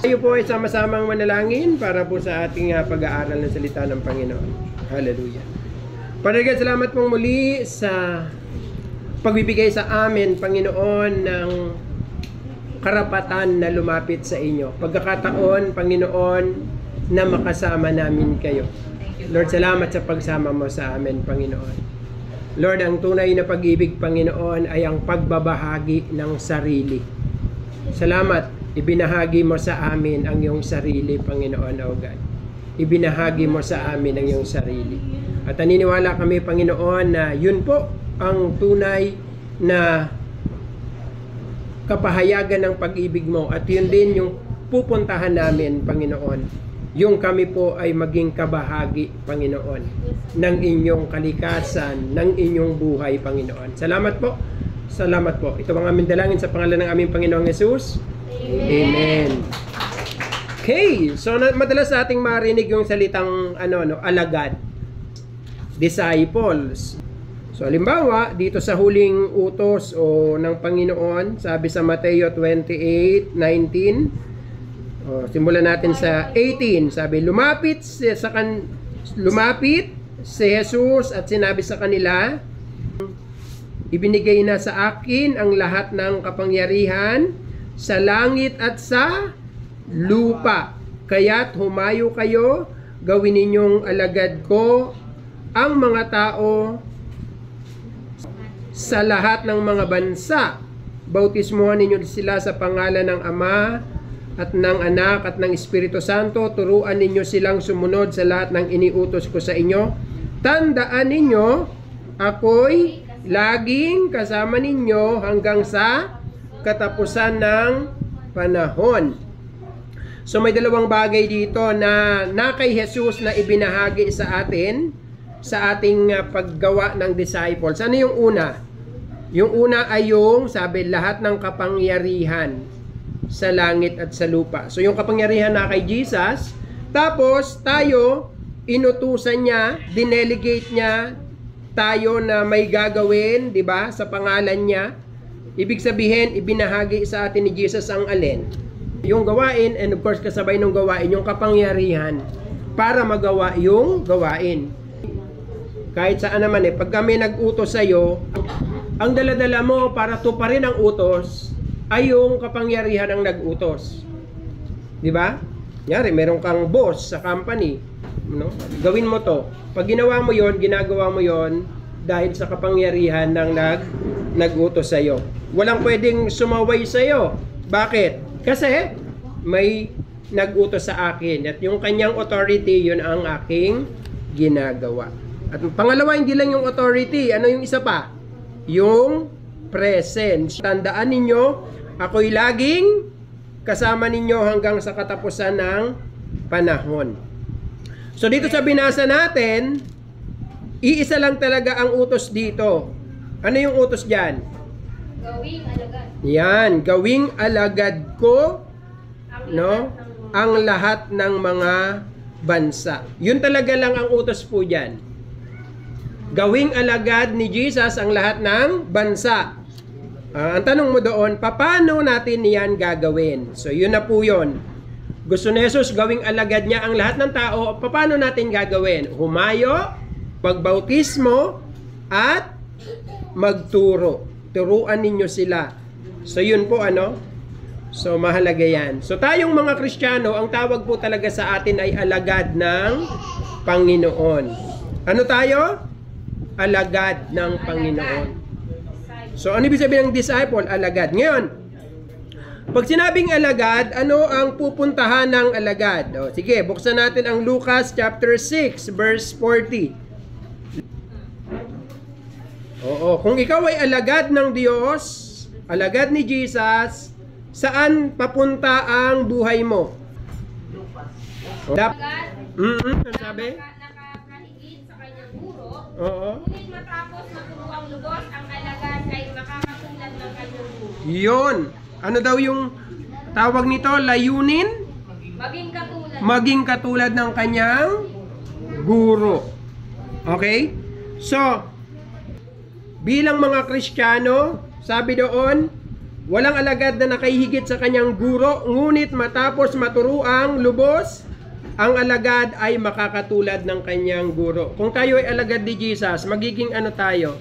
Tayo po ay sama-samang manalangin para po sa ating pag-aaral ng salita ng Panginoon. Hallelujah. Father God, salamat pong muli sa pagbibigay sa amin, Panginoon, ng karapatan na lumapit sa inyo. Pagkakataon, Panginoon, na makasama namin kayo. Lord, salamat sa pagsama mo sa amin, Panginoon. Lord, ang tunay na pag-ibig, Panginoon, ay ang pagbabahagi ng sarili. Salamat, ibinahagi mo sa amin ang iyong sarili, Panginoon, O God. Ibinahagi mo sa amin ang iyong sarili. At naniniwala kami, Panginoon, na yun po ang tunay na kapahayagan ng pag-ibig mo. At yun din yung pupuntahan namin, Panginoon. Yung kami po ay maging kabahagi, Panginoon, ng inyong kalikasan, ng inyong buhay, Panginoon. Salamat po. Salamat po. Ito ang aming dalangin sa pangalan ng aming Panginoong Yesus. Amen. Okay, so madalas ating marinig yung salitang alagad, disciples. So halimbawa, dito sa huling utos ng Panginoon, sabi sa Mateo 28:19, simulan natin sa 18. Sabi, lumapit si Jesus at sinabi sa kanila, ibinigay na sa akin ang lahat ng kapangyarihan sa langit at sa lupa. Kaya't humayo kayo, gawin ninyong alagad ko ang mga tao sa lahat ng mga bansa. Bautismuhan ninyo sila sa pangalan ng Ama at ng Anak at ng Espiritu Santo. Turuan ninyo silang sumunod sa lahat ng iniutos ko sa inyo. Tandaan ninyo, ako'y laging kasama ninyo hanggang sa katapusan ng panahon. So may dalawang bagay dito na kay Jesus na ibinahagi sa atin sa ating paggawa ng disciples. Ano yung una? Yung una ay yung, sabi, lahat ng kapangyarihan sa langit at sa lupa. So yung kapangyarihan na kay Jesus, tapos tayo, inutusan niya, dinelegate niya tayo na may gagawin, di ba, sa pangalan niya. Ibig sabihin, ibinahagi sa atin ni Jesus ang alin? Yung gawain, and of course kasabay ng gawain, yung kapangyarihan para magawa yung gawain. Kahit saan naman pag kami nag-utos sa'yo, ang daladala mo para tuparin ang utos ay yung kapangyarihan ang nag-utos. Di ba? Nyari, meron kang boss sa company, no? Gawin mo to. Pag ginawa mo yon, ginagawa mo yon dahil sa kapangyarihan ng nag-utos sa'yo. Walang pwedeng sumaway sa'yo. Bakit? Kasi may nag-utos sa akin at yung kanyang authority, yun ang aking ginagawa. At pangalawa, hindi lang yung authority. Ano yung isa pa? Yung presence. Tandaan ninyo, ako'y laging kasama ninyo hanggang sa katapusan ng panahon. So dito sa binasa natin, iisa lang talaga ang utos dito. Ano yung utos dyan? Gawing alagad. Yan, gawing alagad ko ang lahat ng mga bansa. Yun talaga lang ang utos po dyan. Gawing alagad ni Jesus ang lahat ng bansa. Ang tanong mo doon, paano natin yan gagawin? So yun na po yun. Gusto ni Jesus gawing alagad niya ang lahat ng tao. Paano natin gagawin? Humayo, pagbautismo, at magturo. Turuan ninyo sila. So yun po So mahalaga yan. So tayong mga Kristiyano, ang tawag po talaga sa atin ay alagad ng Panginoon. Ano tayo? Alagad ng Panginoon. So ano ibig sabihin ng disciple? Alagad. Ngayon, pag sinabing alagad, ano ang pupuntahan ng alagad? Sige, buksan natin ang Lucas chapter 6 verse 40. Kung ikaw ay alagad ng Diyos, alagad ni Jesus, saan papunta ang buhay mo? Ano sabi? Nakakahigit sa kanyang guro. Oo. Ngunit matapos maturuang lubos, ang alagad ay makakatulad ng kanyang guro. Yun. Ano daw yung tawag nito? Layunin? Maging katulad ng kanyang guro. Okay? So, bilang mga Kristiyano, sabi doon, Walang alagad na nakahihigit sa kanyang guro, ngunit matapos maturuang lubos, ang alagad ay makakatulad ng kanyang guro. Kung tayo ay alagad ni Jesus, magiging ano tayo?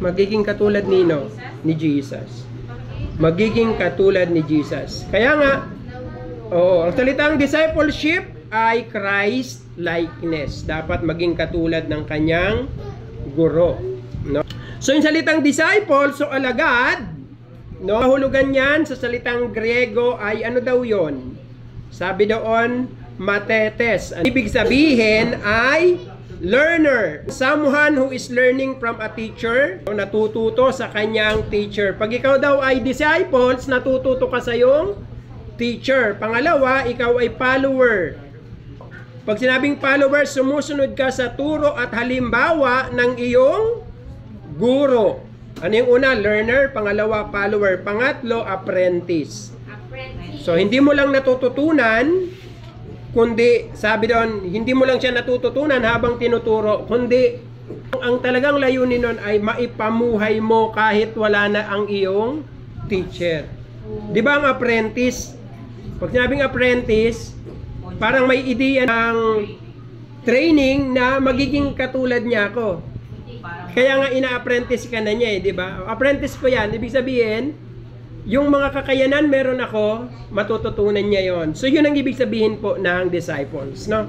Magiging katulad nino? Ni Jesus. Magiging katulad ni Jesus. Kaya nga, ang salitang discipleship ay Christ likeness. Dapat maging katulad ng kanyang guro. No? So yung salitang disciple, so alagad, no? Kahulugan yan sa salitang Griego ay ano daw yon? Sabi doon, matetes. Ang ibig sabihin ay learner. Someone who is learning from a teacher, natututo sa kanyang teacher. Pag ikaw daw ay disciples, natututo ka sa iyong teacher. Pangalawa, ikaw ay follower. Pag sinabing follower, sumusunod ka sa turo at halimbawa ng iyong guro. Ano yung una? Learner. Pangalawa, follower. Pangatlo, apprentice. So, hindi mo lang natututunan, kundi, sabi doon, hindi mo lang siya natututunan habang tinuturo, kundi, ang talagang layunin nun ay maipamuhay mo kahit wala na ang iyong teacher. Di ba ang apprentice? Pag sinabing apprentice, parang may ideya ng training na magiging katulad niya ako. Kaya nga ina-apprentice ka na niya di ba? Apprentice ko yan, ibig sabihin, yung mga kakayanan meron ako, matututunan niya yon. So yun ang ibig sabihin po ng disciples, no?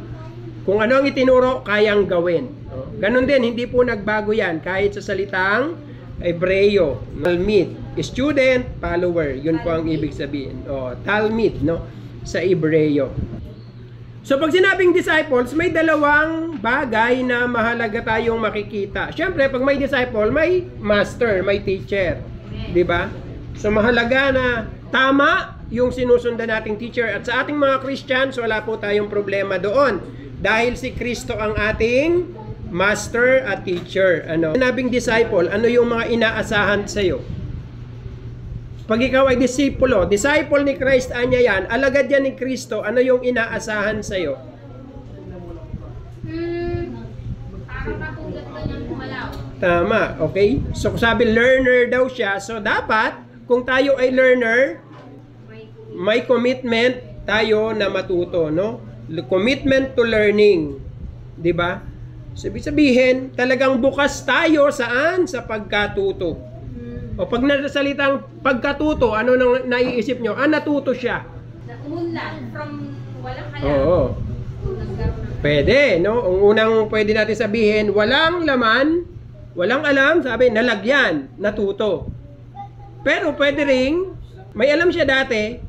Kung ano ang itinuro, kayang gawin. No? Ganon din, hindi po nagbago yan kahit sa salitang Hebreo, Talmid, student, follower, yun po ang ibig sabihin. Talmid, no? Sa Hebreo. So pag sinabing disciples, may dalawang bagay na mahalaga tayong makikita. Siyempre, pag may disciple, may master, may teacher, di ba? So mahalaga na tama yung sinusundan nating teacher. At sa ating mga Christians, wala po tayong problema doon. Dahil si Kristo ang ating master at teacher. Sinabing disciple, ano yung mga inaasahan sa iyo? Pag ikaw ay disipulo, disciple ni Christ, anya yan, alagad yan ni Kristo, ano yung inaasahan sa iyo? Parang katulad ko niyang kumalaw. Tama, okay? So sabi learner daw siya, so dapat kung tayo ay learner, may commitment tayo na matuto, no? Commitment to learning. 'Di ba? So, ibig sabihin, talagang bukas tayo saan? Sa pagkatuto. O pag nasalitang pagkatuto, ano nang naiisip nyo? Natuto siya. Naunlad from walang alam. Oo. Pwede, no? Ang unang pwede natin sabihin, walang laman, walang alam, sabi, nalagyan, natuto. Pero pwede ring, may alam siya dati,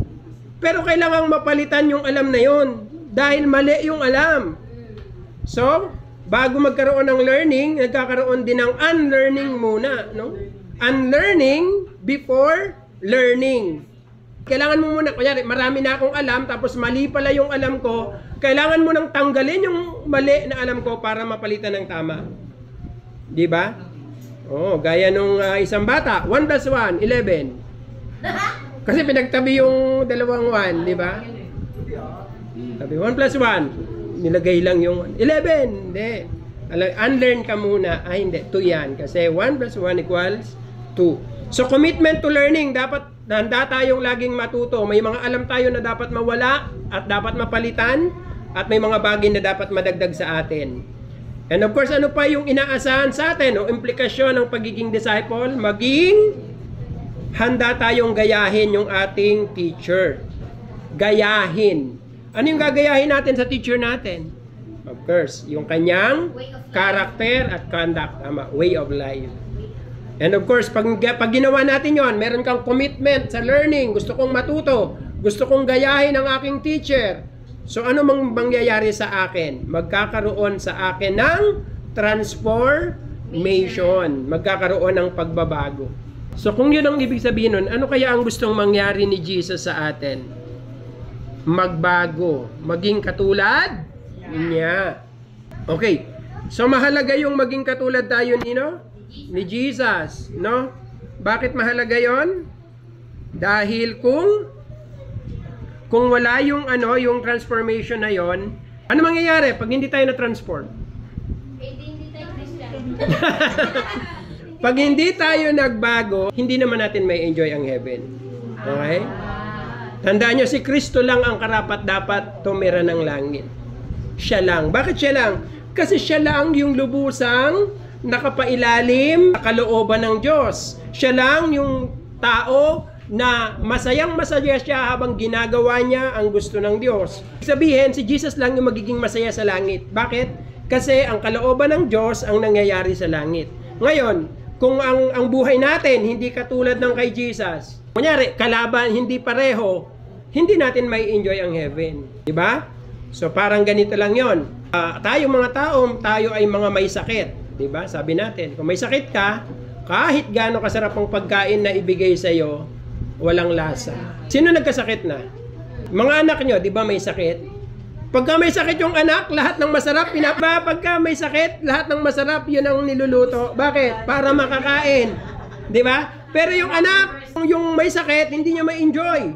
pero kailangang mapalitan yung alam na yon dahil mali yung alam. So, bago magkaroon ng learning, nagkakaroon din ng unlearning muna, no? Unlearning before learning. Kailangan mo muna, kunyari, marami na akong alam, tapos mali pala yung alam ko, kailangan mo nang tanggalin yung mali na alam ko para mapalitan ng tama. Di ba? Gaya nung isang bata, 1 plus 1, 11. Kasi pinagtabi yung dalawang 1, di ba? Sabi, 1 plus 1, nilagay lang yung 11. Hindi. Unlearn ka muna. Hindi, 2 yan. Kasi 1 plus 1 equals 2. So, commitment to learning, dapat handa tayong laging matuto. May mga alam tayo na dapat mawala at dapat mapalitan at may mga bagay na dapat madagdag sa atin. And of course, ano pa yung inaasahan sa atin o implikasyon ng pagiging disciple? Maging handa tayong gayahin yung ating teacher. Gayahin. Ano yung gagayahin natin sa teacher natin? Of course, yung kanyang character at conduct. Tama, way of life. And of course, pag ginawa natin yon, meron kang commitment sa learning. Gusto kong matuto. Gusto kong gayahin ang aking teacher. So ano mang mangyayari sa akin? Magkakaroon sa akin ng transformation. Magkakaroon ng pagbabago. So kung yun ang ibig sabihin nun, ano kaya ang gustong mangyari ni Jesus sa atin? Magbago. Maging katulad niya. Okay. So mahalaga yung maging katulad tayo ni Jesus, no? Bakit mahalaga yon? Dahil kung wala yung yung transformation na yon, ano mangyayari pag hindi tayo na-transform? Hindi tayo Christian. Pag hindi tayo nagbago, hindi naman natin may enjoy ang heaven. Okay? Tandaan nyo, si Kristo lang ang karapat-dapat tumira ng langit. Siya lang. Bakit siya lang? Kasi siya lang yung lubusang nakapailalim sa kalooban ng Diyos. Siya lang yung tao na masayang masaya siya habang ginagawa niya ang gusto ng Diyos. Sabihin, si Jesus lang yung magiging masaya sa langit. Bakit? Kasi ang kalooban ng Diyos ang nangyayari sa langit. Ngayon, kung ang buhay natin hindi katulad ng kay Jesus, kunyari, kalaban, hindi pareho, hindi natin may enjoy ang heaven. Diba? So parang ganito lang yon. Tayo mga tayo ay mga may sakit. Diba? Sabi natin, kung may sakit ka, kahit gaano kasarap ang pagkain na ibigay sa'yo, walang lasa. Sino nagkasakit na? Mga anak nyo, di ba may sakit? Pagka may sakit yung anak, lahat ng masarap, pagka may sakit, lahat ng masarap, yun ang niluluto. Bakit? Para makakain. Di ba? Pero yung anak, yung may sakit, hindi niya ma-enjoy.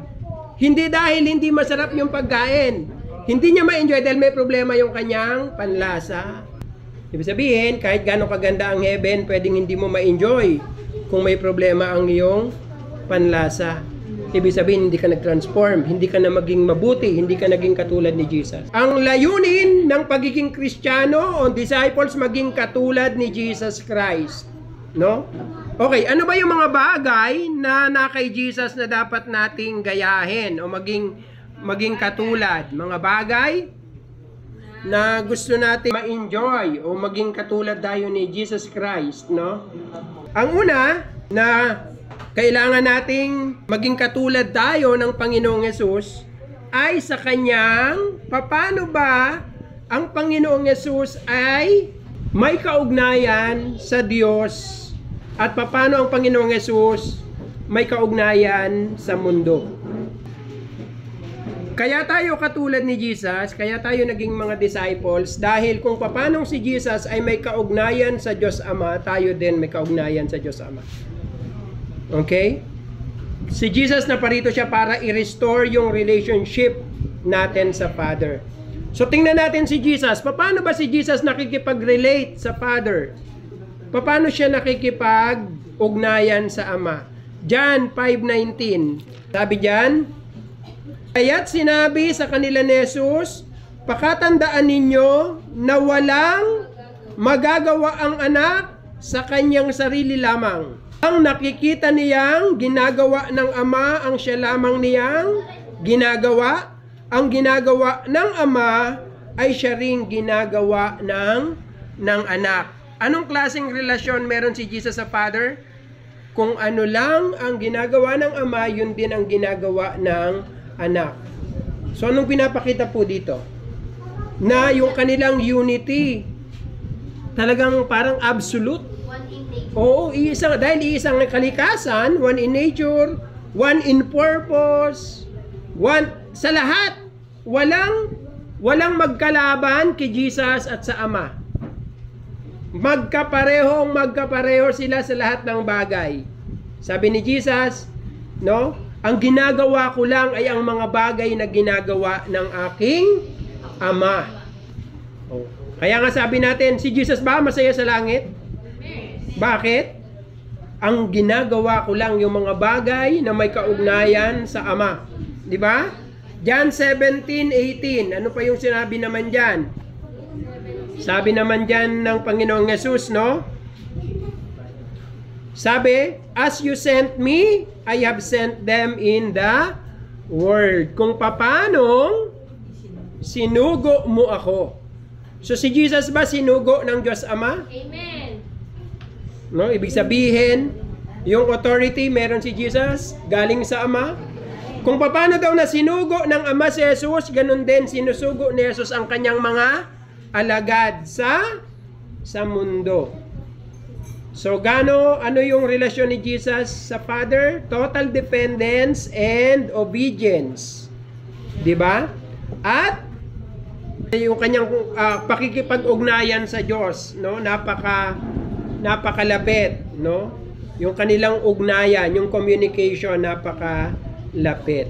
Hindi dahil hindi masarap yung pagkain. Hindi niya ma-enjoy dahil may problema yung kanyang panlasa. Ibig sabihin, kahit gaano kaganda ang heaven, pwedeng hindi mo ma-enjoy kung may problema ang iyong panlasa. Ibig sabihin, hindi ka nag-transform, hindi ka na maging mabuti, hindi ka naging katulad ni Jesus. Ang layunin ng pagiging Kristiyano o disciples maging katulad ni Jesus Christ. No? Okay, ano ba yung mga bagay na kay Jesus na dapat nating gayahin o maging katulad? Mga bagay na gusto natin ma-enjoy o maging katulad tayo ni Jesus Christ, no? Ang una na kailangan nating maging katulad tayo ng Panginoong Yesus ay sa kanyang paano ba ang Panginoong Yesus ay may kaugnayan sa Diyos at paano ang Panginoong Yesus may kaugnayan sa mundo. Kaya tayo katulad ni Jesus, kaya tayo naging mga disciples dahil kung paano si Jesus ay may kaugnayan sa Diyos Ama, tayo din may kaugnayan sa Diyos Ama. Okay? Si Jesus na parito siya para i-restore yung relationship natin sa Father. So tingnan natin si Jesus. Paano ba si Jesus nakikipag-relate sa Father? Paano siya nakikipag-ugnayan sa Ama? John 5:19. Sabi diyan, kaya't sinabi sa kanila ni Jesus, pakatandaan ninyo na walang magagawa ang anak sa kanyang sarili lamang. Ang nakikita niyang ginagawa ng Ama, ang siya lamang niyang ginagawa. Ang ginagawa ng Ama ay siya ring ginagawa ng anak. Anong klaseng relasyon meron si Jesus sa Father? Kung ano lang ang ginagawa ng Ama, yun din ang ginagawa ng anak. So anong pinapakita po dito? Na yung kanilang unity talagang parang absolute. Oo, dahil iisang kalikasan, one in nature, one in purpose, one sa lahat. Walang magkalaban kay Jesus at sa Ama. Magkapareho sila sa lahat ng bagay. Sabi ni Jesus, no? Ang ginagawa ko lang ay ang mga bagay na ginagawa ng aking Ama. Oh. Kaya nga sabi natin, si Jesus ba masaya sa langit? Bakit? Ang ginagawa ko lang yung mga bagay na may kaugnayan sa Ama. Di ba? John 17:18. Ano pa yung sinabi naman dyan? Sabi naman dyan ng Panginoong Yesus, no? Sabi, as you sent me, I have sent them in the world. Kung papanong sinugo mo ako. So si Jesus ba sinugo ng Diyos Ama? Amen. No, ibig sabihin, yung authority meron si Jesus galing sa Ama. Kung paano daw na sinugo ng Ama si Jesus, ganun din sinusugo ni Jesus ang kanyang mga alagad sa mundo. So ano yung relasyon ni Jesus sa Father? Total dependence and obedience. 'Di ba? At yung kanyang pakikipag-ugnayan sa Diyos, no? Napakalapit, no? Yung kanilang ugnayan, yung communication, napakalapit.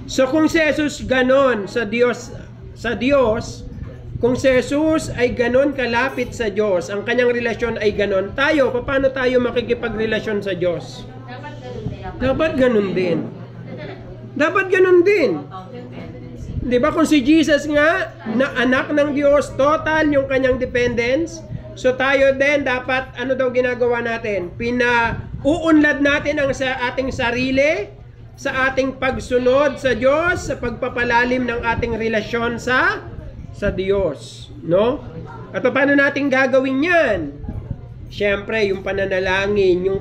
So kung si Jesus ganon sa Diyos, Kung si Jesus ay ganon kalapit sa Diyos, ang kanyang relasyon ay ganon, tayo, paano tayo makikipagrelasyon sa Diyos? Dapat ganun din. Dapat ganon din. Dapat ganon din. Di ba kung si Jesus nga, na anak ng Diyos, total yung kanyang dependence, so tayo din dapat, ano daw ginagawa natin? Pinauunlad natin ang sa ating sarili, sa ating pagsunod sa Diyos, sa pagpapalalim ng ating relasyon sa Diyos, no? At paano natin gagawin 'yan? Siyempre, yung pananalangin, yung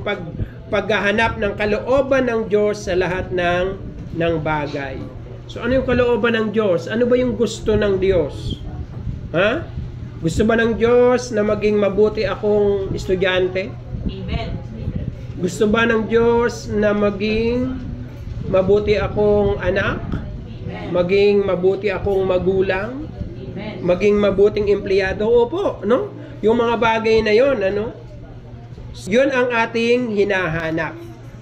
paghahanap ng kalooban ng Diyos sa lahat ng bagay. So ano yung kalooban ng Diyos? Ano ba yung gusto ng Diyos? Ha? Gusto ba ng Diyos na maging mabuti akong estudyante? Amen. Gusto ba ng Diyos na maging mabuti akong anak? Maging mabuti akong magulang? Maging mabuting empleyado? Opo, no? Yung mga bagay na yon, ano? Yun ang ating hinahanap.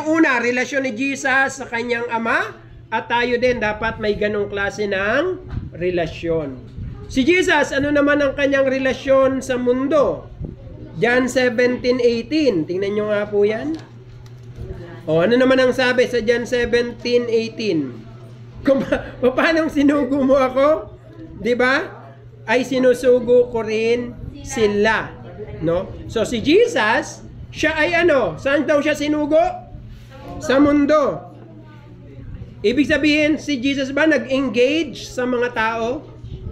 Una, relasyon ni Jesus sa kanyang ama, at tayo din dapat may ganong klase ng relasyon. Si Jesus, ano naman ang kanyang relasyon sa mundo? John 17:18. Tingnan nyo nga po yan. O, ano naman ang sabi sa John 17:18? Kung paano sinugo mo ako? Di ba? Ay sinusugo ko rin sila. No? So si Jesus, siya ay ano? Saan daw siya sinugo? Sa mundo. Ibig sabihin, si Jesus ba nag-engage sa mga tao?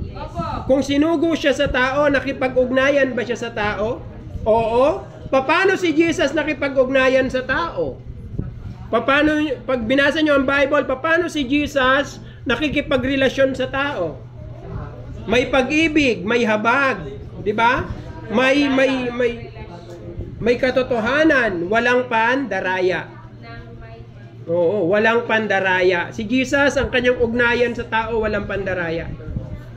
Opo. Kung sinugo siya sa tao, nakipag-ugnayan ba siya sa tao? Oo. Paano si Jesus nakipag-ugnayan sa tao? Paano, pag binasa nyo ang Bible, paano si Jesus nakikipagrelasyon sa tao? May pag-ibig, may habag, di ba? May katotohanan, walang pandaraya. Oo, walang pandaraya. Si Jesus, ang kanyang ugnayan sa tao, walang pandaraya.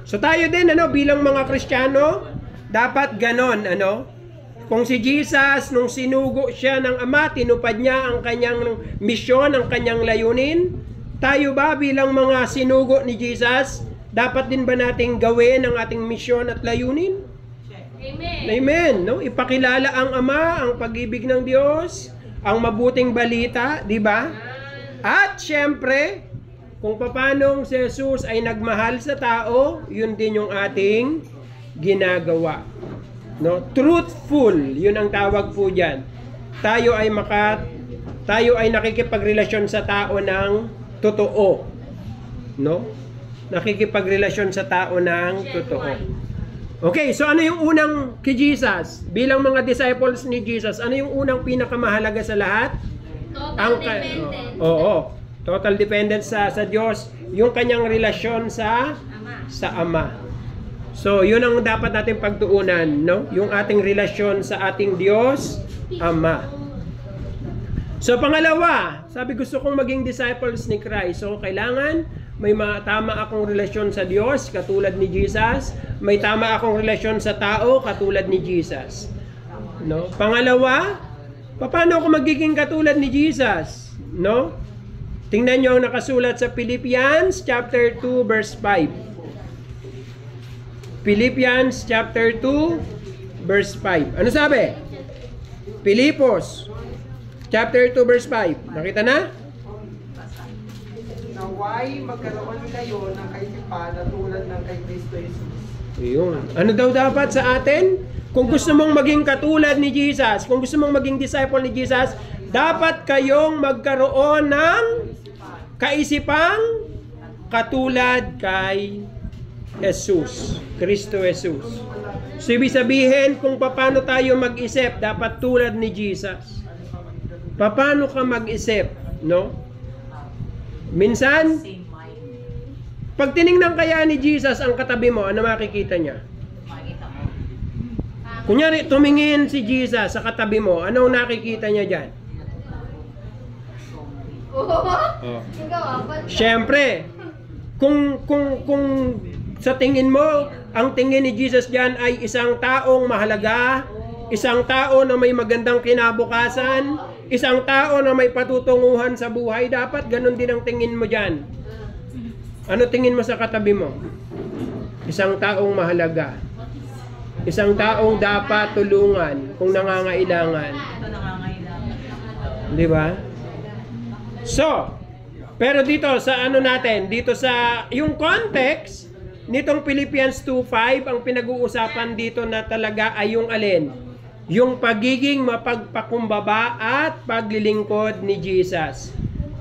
So tayo din, ano, bilang mga Kristiyano, dapat ganon, ano? Kung si Jesus, nung sinugo siya ng Ama, tinupad niya ang kanyang misyon, ang kanyang layunin, tayo ba bilang mga sinugo ni Jesus, dapat din ba nating gawin ang ating misyon at layunin? Amen. Amen, no? Ipakilala ang Ama, ang pag-ibig ng Diyos, ang mabuting balita, di ba? At syempre, kung paano si Jesus ay nagmahal sa tao, yun din yung ating ginagawa. No? Truthful, yun ang tawag po diyan. Tayo ay nakikipagrelasyon sa tao ng totoo. No? Nakikipagrelasyon sa tao ng totoo. Okay, so ano yung unang kay Jesus? Bilang mga disciples ni Jesus, ano yung unang pinakamahalaga sa lahat? Total dependent. Oo. Total dependence sa Diyos, yung kanyang relasyon sa Ama. So, yun ang dapat natin pagtuunan, no? Yung ating relasyon sa ating Diyos, Ama. So, pangalawa, sabi gusto kong maging disciples ni Christ. So, kailangan may tama akong relasyon sa Diyos, katulad ni Jesus. May tama akong relasyon sa tao, katulad ni Jesus. No? Pangalawa, paano ako magiging katulad ni Jesus? No? Tingnan nyo ang nakasulat sa Philippians chapter 2 verse 5. Philippians chapter 2 verse 5. Ano sabi? Pilipos chapter 2 verse 5. Nakita na? Naway magkaroon kayo ng kaisipan na tulad ng kay Kristo Jesus. Ayun. Ano daw dapat sa atin? Kung gusto mong maging katulad ni Jesus, kung gusto mong maging disciple ni Jesus, dapat kayong magkaroon ng kaisipang katulad kay Jesus, Kristo Jesus. So, ibig sabihin, kung paano tayo mag-isip, dapat tulad ni Jesus. Paano ka mag-isip, no? Minsan, Same mind. pag tiningnan kaya ni Jesus ang katabi mo, ano makikita niya? Makita mo. Kunyari, tumingin si Jesus sa katabi mo, ano nakikita niya dyan? Oh. Ikaw, apat. Siyempre, kung sa tingin mo, ang tingin ni Jesus dyan ay isang taong mahalaga, isang tao na may magandang kinabukasan, isang tao na may patutunguhan sa buhay, dapat ganun din ang tingin mo dyan. Ano tingin mo sa katabi mo? Isang taong mahalaga. Isang taong dapat tulungan kung nangangailangan. Ito nangangailangan. Di ba? So, pero dito sa ano natin, dito sa yung context nitong Philippians 2:5, ang pinag-uusapan dito na talaga ay yung alin? Yung pagiging mapagpakumbaba at paglilingkod ni Jesus.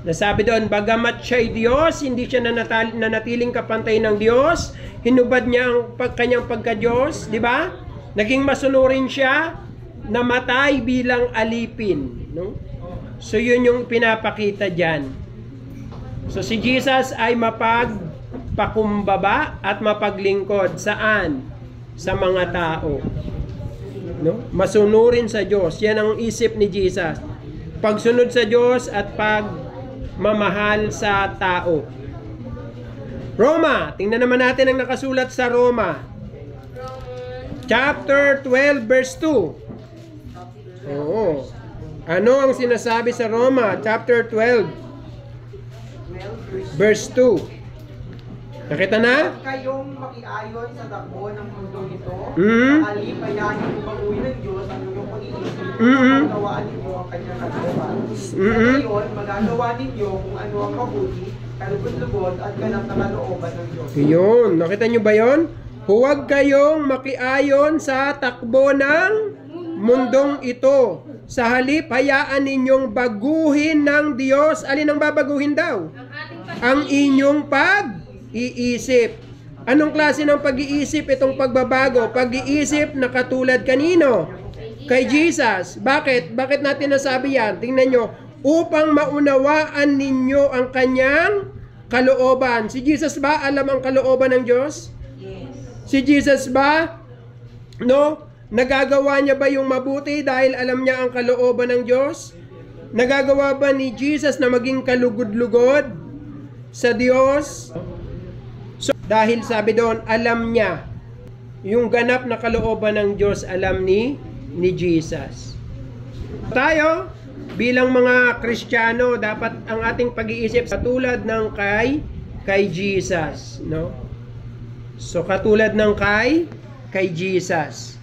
Nasabi doon, bagamat siya'y Diyos, hindi siya nanatiling kapantay ng Diyos, hinubad niya ang kanyang pagka-Diyos, di ba? Naging masunurin siya, namatay bilang alipin. No? So yun yung pinapakita dyan. So si Jesus ay mapagpakumbaba at mapaglingkod. Saan? Sa mga tao. No? Masunurin sa Diyos. Yan ang isip ni Jesus. Pagsunod sa Diyos at pagmamahal sa tao. Roma. Tingnan naman natin ang nakasulat sa Roma. Chapter 12 verse 2. Oo. Ano ang sinasabi sa Roma? Chapter 12 verse 2. Nakita na? Huwag kayong makiayon sa takbo ng mundo nito. Mm. Halip, hayaan niyo baguhin ng Diyos ang inyong pag-iisip. Mm-mm. Magawaan ninyo ang kanyang kalooban. Mm-mm. Ngayon, magagawa ninyo kung ano ang mabuti, kalugod-lugod at ganap na kalooban ng Diyos. Yun. Nakita nyo ba yun? Huwag kayong makiayon sa takbo ng mundong ito. Sa halip, hayaan ninyong baguhin ng Diyos. Alin ang babaguhin daw? Ang inyong pag-iisip. Anong klase ng pag-iisip itong pagbabago? Pag-iisip na katulad kanino? Kay Jesus. Bakit? Bakit natin nasabi yan? Tingnan nyo. Upang maunawaan ninyo ang kanyang kalooban. Si Jesus ba alam ang kalooban ng Diyos? Yes. Si Jesus ba? No? Nagagawa niya ba yung mabuti dahil alam niya ang kalooban ng Diyos? Nagagawa ba ni Jesus na maging kalugod-lugod sa Diyos? So, dahil sabi doon, alam niya yung ganap na kalooban ng Diyos, alam ni Jesus. Tayo, bilang mga Kristiyano, dapat ang ating pag-iisip katulad ng kay Jesus, no? So katulad ng kay Jesus.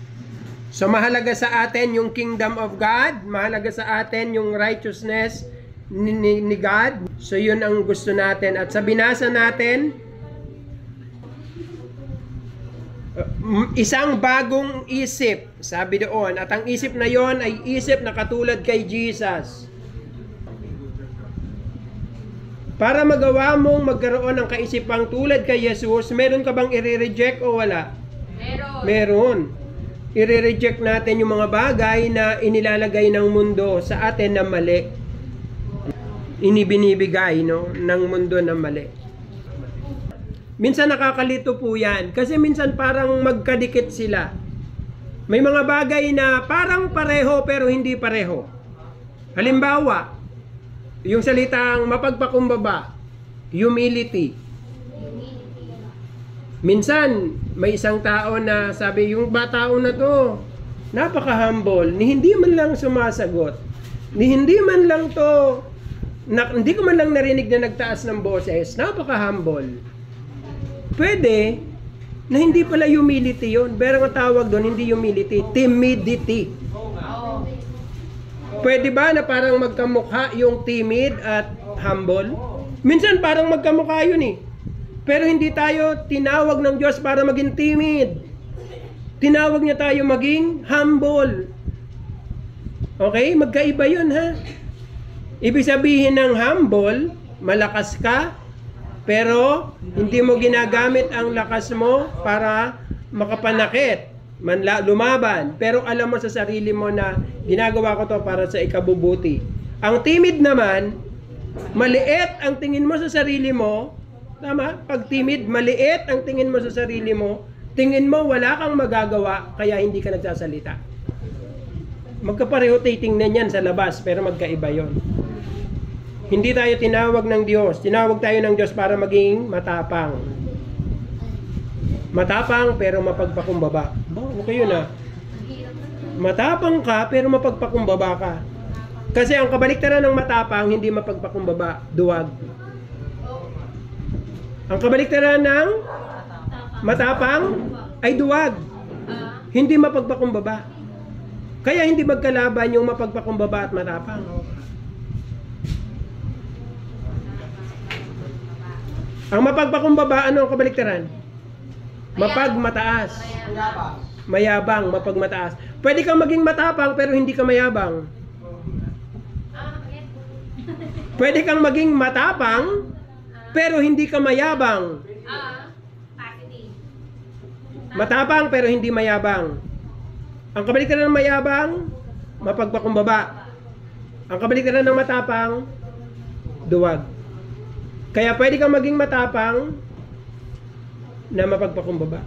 So mahalaga sa atin yung kingdom of God, mahalaga sa atin yung righteousness ni God. So yun ang gusto natin. At sa binasa natin, isang bagong isip, sabi doon. At ang isip na yon ay isip na katulad kay Jesus. Para magawa mong magkaroon ng kaisipang tulad kay Jesus, meron ka bang i-reject o wala? Meron. I-reject natin yung mga bagay na inilalagay ng mundo sa atin na mali. Inibinibigay, no, ng mundo na mali. Minsan nakakalito po yan. Kasi minsan parang magkadikit sila. May mga bagay na parang pareho pero hindi pareho. Halimbawa, yung salitang mapagpakumbaba, humility. Minsan, may isang tao na sabi, yung tao na to, napaka-humble, ni hindi man lang sumasagot, ni hindi man lang to, hindi ko man lang narinig na nagtaas ng boses, napaka-humble. Pwede, na hindi pala humility yun, pero ang tawag doon, hindi humility, timidity. Pwede ba na parang magkamukha yung timid at humble? Minsan parang magkamukha yun eh. Pero hindi tayo tinawag ng Diyos para maging timid. Tinawag niya tayo maging humble. Okay? Magkaiba yun ha. Ibig sabihin ng humble, malakas ka, pero hindi mo ginagamit ang lakas mo para makapanakit, lumaban. Pero alam mo sa sarili mo na ginagawa ko to para sa ikabubuti. Ang timid naman, maliit ang tingin mo sa sarili mo. Tama? Pag timid, maliit ang tingin mo sa sarili mo, tingin mo wala kang magagawa, kaya hindi ka nagsasalita. Magkapareho titingnan yan sa labas, pero magkaiba yon. Hindi tayo tinawag ng Diyos. Tinawag tayo ng Diyos para maging matapang. Matapang, pero mapagpakumbaba. Okay yun ah. Matapang ka, pero mapagpakumbaba ka. Kasi ang kabaliktaran ng matapang, hindi mapagpakumbaba, duwag. Ang kabaliktaran ng Matapang ay duwag. Hindi mapagpakumbaba. Kaya hindi magkalaban yung mapagpakumbaba at matapang. Ang mapagpakumbaba, ano ang kabaliktaran? Mapagmataas. Mayabang. Mayabang, mapagmataas. Pwede kang maging matapang pero hindi ka mayabang. Pwede kang maging matapang pero hindi ka mayabang. Positive. Matapang pero hindi mayabang. Ang kabaliktaran ng mayabang, mapagpakumbaba. Ang kabaliktaran ng matapang, duwag. Kaya pwede kang maging matapang na mapagpakumbaba.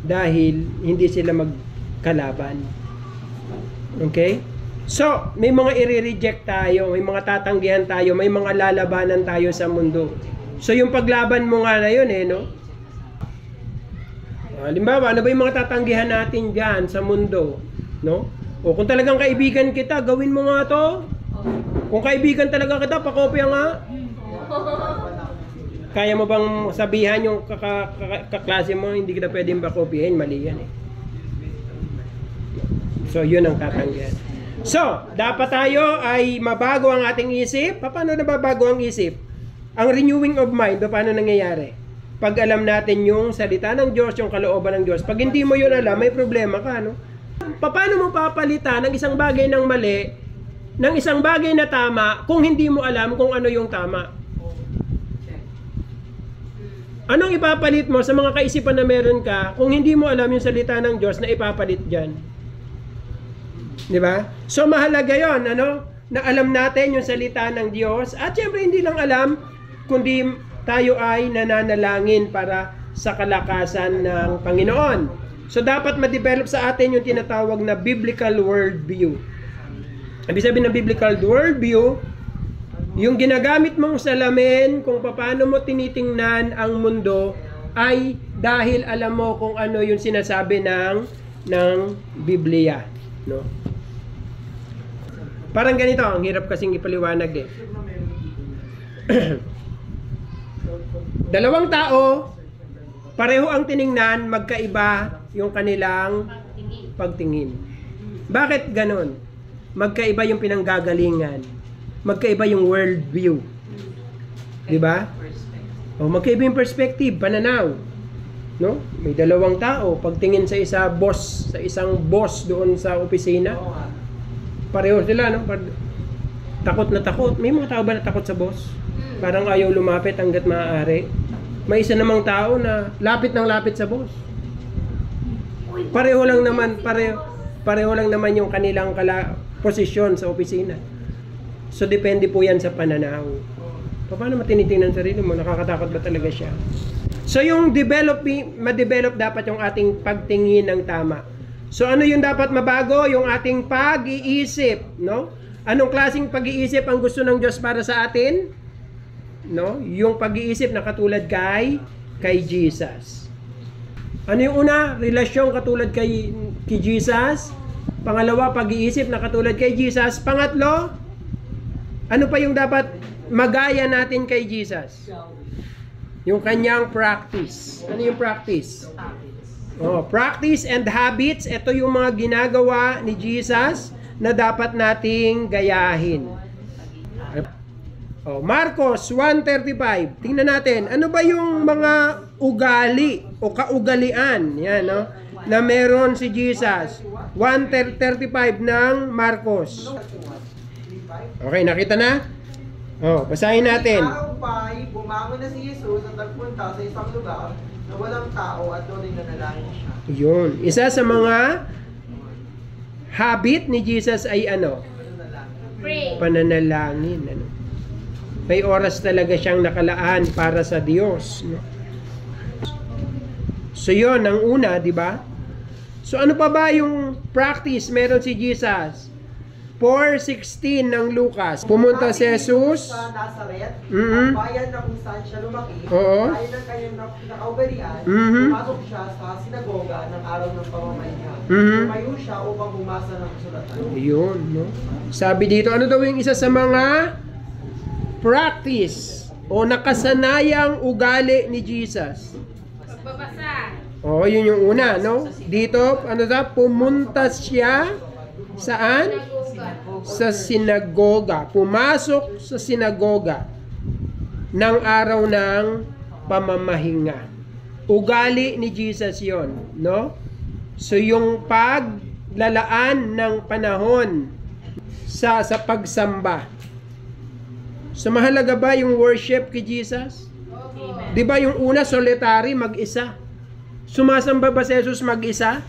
Dahil hindi sila magkalaban. Okay? So, may mga i-reject tayo, may mga tatanggihan tayo, may mga lalabanan tayo sa mundo. So, yung paglaban mo nga na yun no? Halimbawa, ano ba yung mga tatanggihan natin dyan sa mundo? No? O kung talagang kaibigan kita, gawin mo nga to. Kung kaibigan talaga kita, pakopya nga. Kaya mo bang sabihan yung kaklase mo, hindi kita pwedeng pakopyahin? Mali yan So, yun ang tatanggihan. So, dapat tayo ay mabago ang ating isip. Paano nababago ang isip? Ang renewing of mind, paano nangyayari? Pag alam natin yung salita ng Diyos, yung kalooban ng Diyos. Pag hindi mo yun alam, may problema ka, no? Paano mo papalitan ng isang bagay ng mali, ng isang bagay na tama, kung hindi mo alam kung ano yung tama? Anong ipapalit mo sa mga kaisipan na meron ka kung hindi mo alam yung salita ng Diyos na ipapalit dyan? Di ba? So mahalaga yon, na alam natin yung salita ng Diyos. At syempre hindi lang alam, kundi tayo ay nananalangin para sa kalakasan ng Panginoon. So dapat ma-develop sa atin yung tinatawag na biblical worldview. Ibig sabihin ng biblical worldview, yung ginagamit mong salamin kung paano mo tinitingnan ang mundo ay dahil alam mo kung ano yung sinasabi ng Biblia, no? Parang ganito, ang hirap kasing ipaliwanag Dalawang tao, pareho ang tiningnan, magkaiba yung kanilang pagtingin. Bakit ganon? Magkaiba yung pinanggagalingan. Magkaiba yung worldview. Di ba? O magkaiba yung perspective, pananaw. No? May dalawang tao, pagtingin sa isang boss doon sa opisina, pareho sila, no? Takot na takot. May mga tao ba na takot sa boss? Parang ayaw lumapit hanggat maaari. May isa namang tao na lapit ng lapit sa boss. Pareho lang naman yung kanilang posisyon sa opisina. So, depende po yan sa pananaw. Paano matinitingnan sarili mo? Nakakatakot ba talaga siya? So, yung ma-develop dapat yung ating pagtingin ng tama. So, ano yung dapat mabago? Yung ating pag-iisip, no? Anong klaseng pag-iisip ang gusto ng Diyos para sa atin? No? Yung pag-iisip na katulad kay Jesus. Ano yung una? Relasyon katulad kay Jesus. Pangalawa, pag-iisip na katulad kay Jesus. Pangatlo, ano pa yung dapat magaya natin kay Jesus? Yung kanyang practice. Ano yung practice? Practice and habits. Ito yung mga ginagawa ni Jesus na dapat nating gayahin. Marcos 1:35. Tingnan natin. Ano ba yung mga ugali o kaugalian? Yan, no? Na meron si Jesus. 1:35 ng Marcos. Okay, nakita na? Basahin natin. Araw pa'y bumangon na si Jesus at nagpunta sa isang lugar na walang tao at doon ay nanalangin siya. Yun. Isa sa mga habit ni Jesus ay ano? Pray. Pananalangin. Ano? May oras talaga siyang nakalaan para sa Diyos. No? So yun, ang una, di ba? So ano pa ba yung practice meron si Jesus? 4:16 ng Lucas. Pumunta si Jesus sa Nazareth, ang bayan na kung saan siya lumaki. Dahil ng kanyang nakaugalian, pumasok siya sa sinagoga ng araw ng pamamahinga. Tumayo siya upang bumasa ng kasulatan. Yun, no? Sabi dito, ano daw yung isa sa mga practice o nakasanayang ugali ni Jesus? Pagbabasa. Oh, yun yung una, no? Dito, ano sa? Pumunta siya saan? Sinagoga. Sa sinagoga. Pumasok sa sinagoga ng araw ng pamamahinga. Ugali ni Jesus yon, no? So yung paglalaan ng panahon sa pagsamba. So mahalaga ba yung worship kay Jesus? Opo. Di ba yung una solitary, mag-isa? Sumasamba ba si Jesus mag-isa?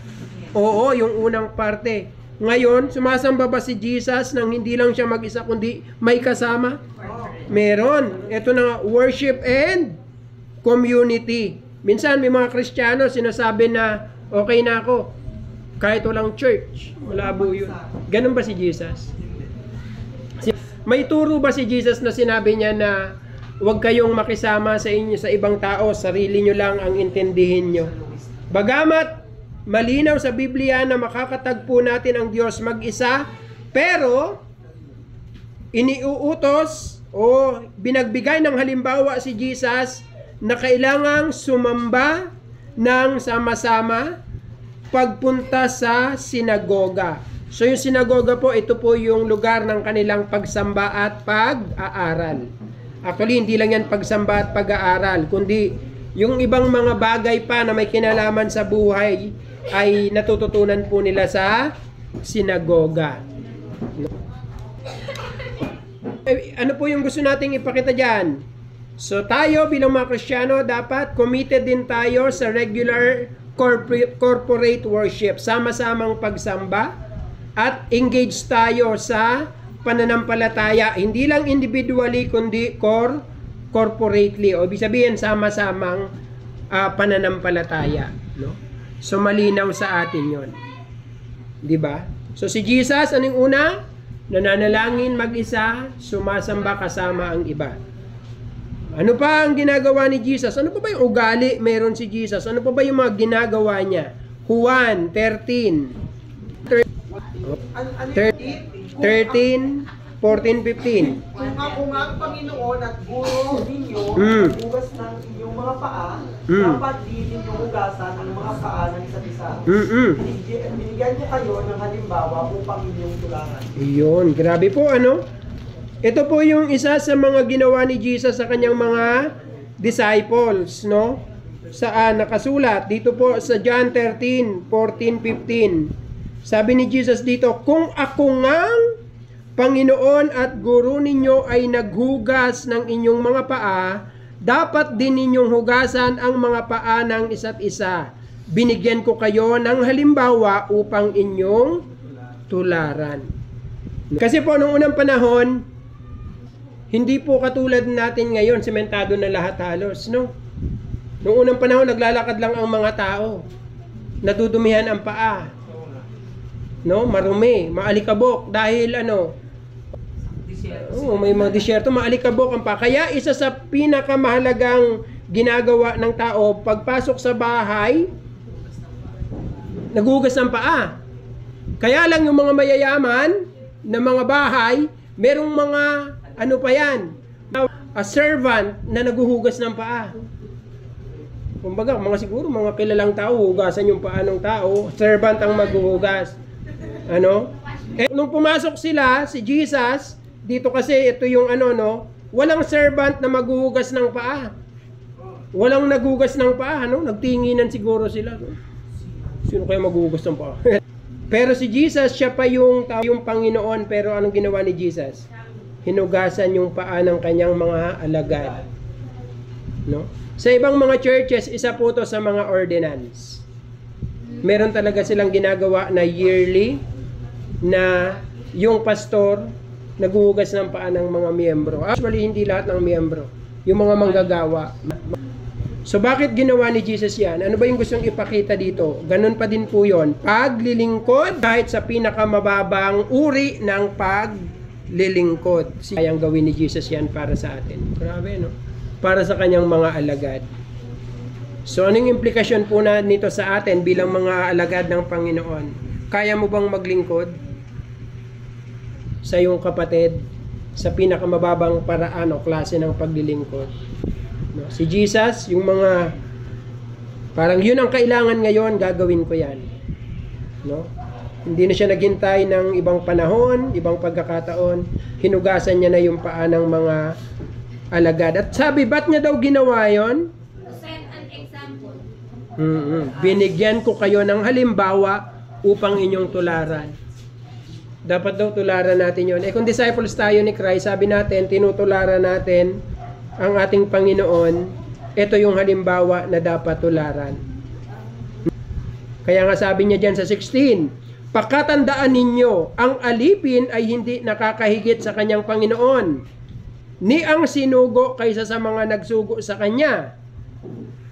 Oo, yung unang parte. Ngayon, sumasamba ba si Jesus nang hindi lang siya mag-isa kundi may kasama? Meron. Ito na nga, worship and community. Minsan may mga Kristiyano sinasabi na okay na ako kahit walang church. Malabo yun. Ganun ba si Jesus? May turo ba si Jesus na sinabi niya na huwag kayong makisama sa inyo sa ibang tao, sarili nyo lang ang intindihin nyo? Bagamat malinaw sa Biblia na makakatagpo natin ang Diyos mag-isa, pero iniuutos o binagbigay ng halimbawa si Jesus na kailangang sumamba ng sama-sama pagpunta sa sinagoga. So yung sinagoga po, ito po yung lugar ng kanilang pagsamba at pag-aaral. Actually, hindi lang yan pagsamba at pag-aaral, kundi yung ibang mga bagay pa na may kinalaman sa buhay ay natututunan po nila sa sinagoga. Ano po yung gusto nating ipakita dyan? So tayo bilang mga Kristiyano, dapat committed din tayo sa regular corporate worship. Sama-samang pagsamba at engage tayo sa pananampalataya. Hindi lang individually, kundi corporately. O ibig sabihin, sama-samang pananampalataya. No? So malinaw sa atin yon, di ba? So si Jesus, anong una? Nananalangin mag-isa, sumasamba kasama ang iba. Ano pa ang ginagawa ni Jesus? Ano pa ba yung ugali meron si Jesus? Ano pa ba yung mga ginagawa niya? Juan 13, 14, 15. Kung ako nga ang Panginoon at guro ninyo, hugas ng inyong mga paa, dapat din ninyong hugasan ang mga paa ng isa't isa. Binigyan ko kayo ng halimbawa upang inyong tularan. Iyon, grabe po ano? Ito po yung isa sa mga ginawa ni Jesus sa kanyang mga disciples, no? Saan nakasulat? Dito po sa John 13, 14, 15. Sabi ni Jesus dito, kung ako ngang Panginoon at guro ninyo ay naghugas ng inyong mga paa, dapat din ninyong hugasan ang mga paa ng isa't isa. Binigyan ko kayo ng halimbawa upang inyong tularan. Kasi po noong unang panahon, hindi po katulad natin ngayon, sementado na lahat halos, no? Noong unang panahon, naglalakad lang ang mga tao. Nadudumihan ang paa. No? Marumi, maalikabok dahil ano, may mga disyerto, maalikabok ang paa. Kaya isa sa pinakamahalagang ginagawa ng tao, pagpasok sa bahay, naghugas ng paa. Kaya lang yung mga mayayaman na mga bahay, merong mga ano pa yan, a servant na naghuhugas ng paa. Kumbaga, siguro mga kilalang tao, hugasan yung paa ng tao, servant ang maghuhugas. Ano? Eh, nung pumasok sila, si Jesus, dito kasi ito yung ano, no? Walang servant na maghuhugas ng paa. Walang naghugas ng paa, no? Nagtinginan siguro sila. No? Sino kaya maghuhugas ng paa? Pero si Jesus, siya pa yung Panginoon, pero anong ginawa ni Jesus? Hinugasan yung paa ng kanyang mga alagad. No? Sa ibang mga churches, isa po to sa mga ordinance. Meron talaga silang ginagawa na yearly na yung pastor naghuhugas ng paa ng mga miyembro. Actually, hindi lahat ng miyembro. Yung mga manggagawa. So, bakit ginawa ni Jesus yan? Ano ba yung gustong ipakita dito? Ganun pa din po yun. Paglilingkod, kahit sa pinakamababang uri ng paglilingkod. Kayang gawin ni Jesus yan para sa atin. Grabe, no? Para sa kanyang mga alagad. So, anong implikasyon po na nito sa atin bilang mga alagad ng Panginoon? Kaya mo bang maglingkod sa iyong kapatid sa pinakamababang paraan o klase ng paglilingkod? No? Si Jesus, yung mga Parang yun ang kailangan ngayon, gagawin ko yan. No? Hindi na siya naghintay ng ibang panahon, ibang pagkakataon. Hinugasan niya na yung paa ng mga alagad. At sabi, ba't niya daw ginawa yon? To set an example. Binigyan ko kayo ng halimbawa upang inyong tularan. Dapat daw tularan natin yon. Kung disciples tayo ni Christ, sabi natin, tinutularan natin ang ating Panginoon. Ito yung halimbawa na dapat tularan. Kaya nga sabi niya dyan sa 16, pakatandaan ninyo, ang alipin ay hindi nakakahigit sa kanyang Panginoon, ni ang sinugo kaysa sa mga nagsugo sa kanya.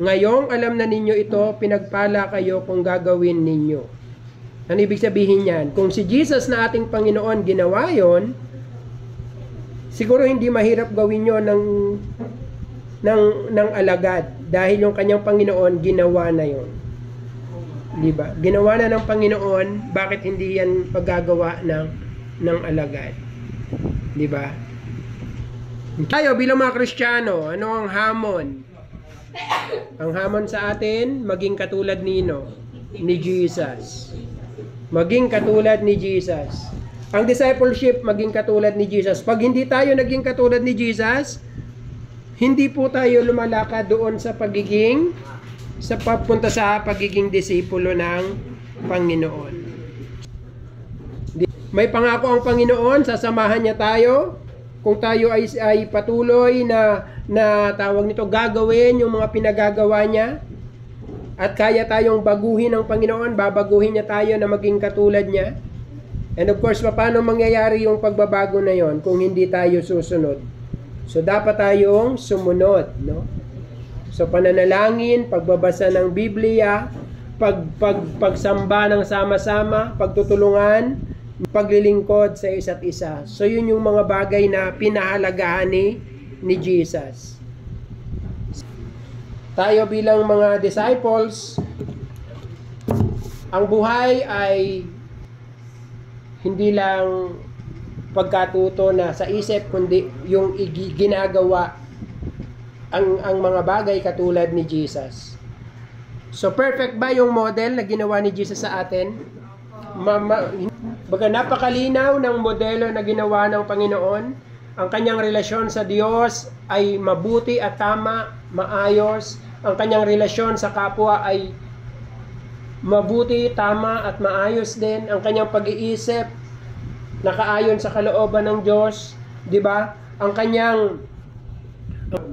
Ngayong alam na ninyo ito, pinagpala kayo kung gagawin ninyo. Ano ibig sabihin yan? Kung si Jesus na ating Panginoon ginawa yon, siguro hindi mahirap gawin nyo ng alagad, dahil yung kanyang Panginoon ginawa na yon. Diba? Ginawa na ng Panginoon, bakit hindi yan paggagawa ng alagad? Diba? Tayo bilang mga Kristiyano, ano ang hamon? Ang hamon sa atin, maging katulad nino? Ni Jesus. Maging katulad ni Jesus. Ang discipleship, maging katulad ni Jesus. Pag hindi tayo naging katulad ni Jesus, hindi po tayo lumalakad doon sa papunta sa pagiging disipulo ng Panginoon. May pangako ang Panginoon, sasamahan niya tayo. Kung tayo ay patuloy na tawag nito, gagawin yung mga pinagagawa niya, at kaya tayong baguhin ng Panginoon, babaguhin niya tayo na maging katulad niya. And of course, paano mangyayari yung pagbabago na yon kung hindi tayo susunod? So dapat tayong sumunod, no? So pananalangin, pagbabasa ng Biblia, pagsamba ng sama-sama, pagtutulungan, paglilingkod sa isa't isa. So yun yung mga bagay na pinahalagahan ni Jesus. Tayo bilang mga disciples, ang buhay ay hindi lang pagkatuto na sa isip, kundi yung ginagawa ang mga bagay katulad ni Jesus. So perfect ba yung model na ginawa ni Jesus sa atin? Baga napakalinaw ng modelo na ginawa ng Panginoon. Ang kanyang relasyon sa Diyos ay mabuti at tama, maayos. Ang kanyang relasyon sa kapwa ay mabuti, tama at maayos din. Ang kanyang pag-iisip nakaayon sa kalooban ng Diyos, 'di ba? Ang kanyang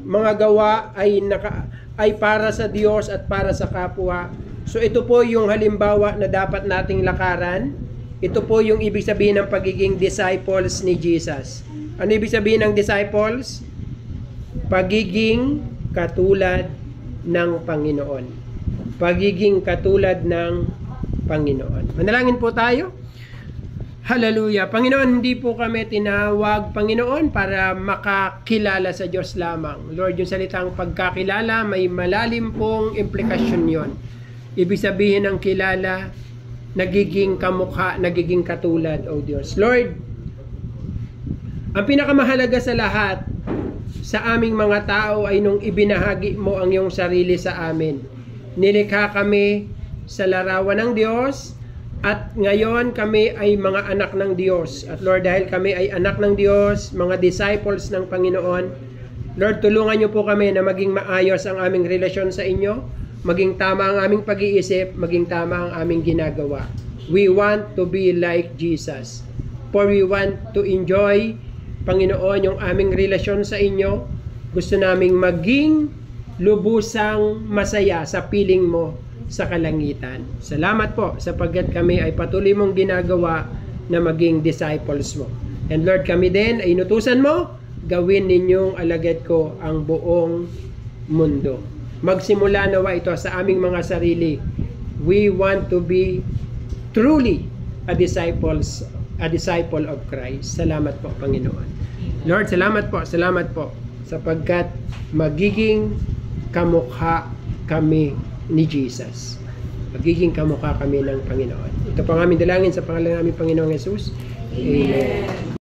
mga gawa ay para sa Diyos at para sa kapwa. So ito po yung halimbawa na dapat nating lakaran. Ito po yung ibig sabihin ng pagiging disciples ni Jesus. Ano ibig sabihin ng disciples? Pagiging katulad ng Panginoon. Pagiging katulad ng Panginoon. Manalangin po tayo. Hallelujah. Panginoon, hindi po kami tinawag, Panginoon, para makakilala sa Diyos lamang. Lord, yung salitang pagkakilala, may malalim pong implikasyon yon. Ibig sabihin ng kilala, nagiging kamukha, nagiging katulad, O Diyos. Lord, ang pinakamahalaga sa lahat, sa aming mga tao ay nung ibinahagi mo ang iyong sarili sa amin. Nilikha kami sa larawan ng Diyos, at ngayon kami ay mga anak ng Diyos. At Lord, dahil kami ay anak ng Diyos, mga disciples ng Panginoon, Lord, tulungan niyo po kami na maging maayos ang aming relasyon sa inyo, maging tama ang aming pag-iisip, maging tama ang aming ginagawa. We want to be like Jesus. For we want to enjoy, Panginoon, yung aming relasyon sa inyo. Gusto naming maging lubusang masaya sa piling mo sa kalangitan. Salamat po sapagkat kami ay patuloy mong ginagawa na maging disciples mo. And Lord, kami din ay inutusan mo, gawin ninyong alagad ko ang buong mundo. Magsimula nawa ito sa aming mga sarili. We want to be truly a disciple of Christ. Salamat po, Panginoon. Lord, salamat po sapagkat magiging kamukha kami ni Jesus. Magiging kamukha kami ng Panginoon. Ito po ang aming dalangin sa pangalan ng aming Panginoong Jesus. Amen.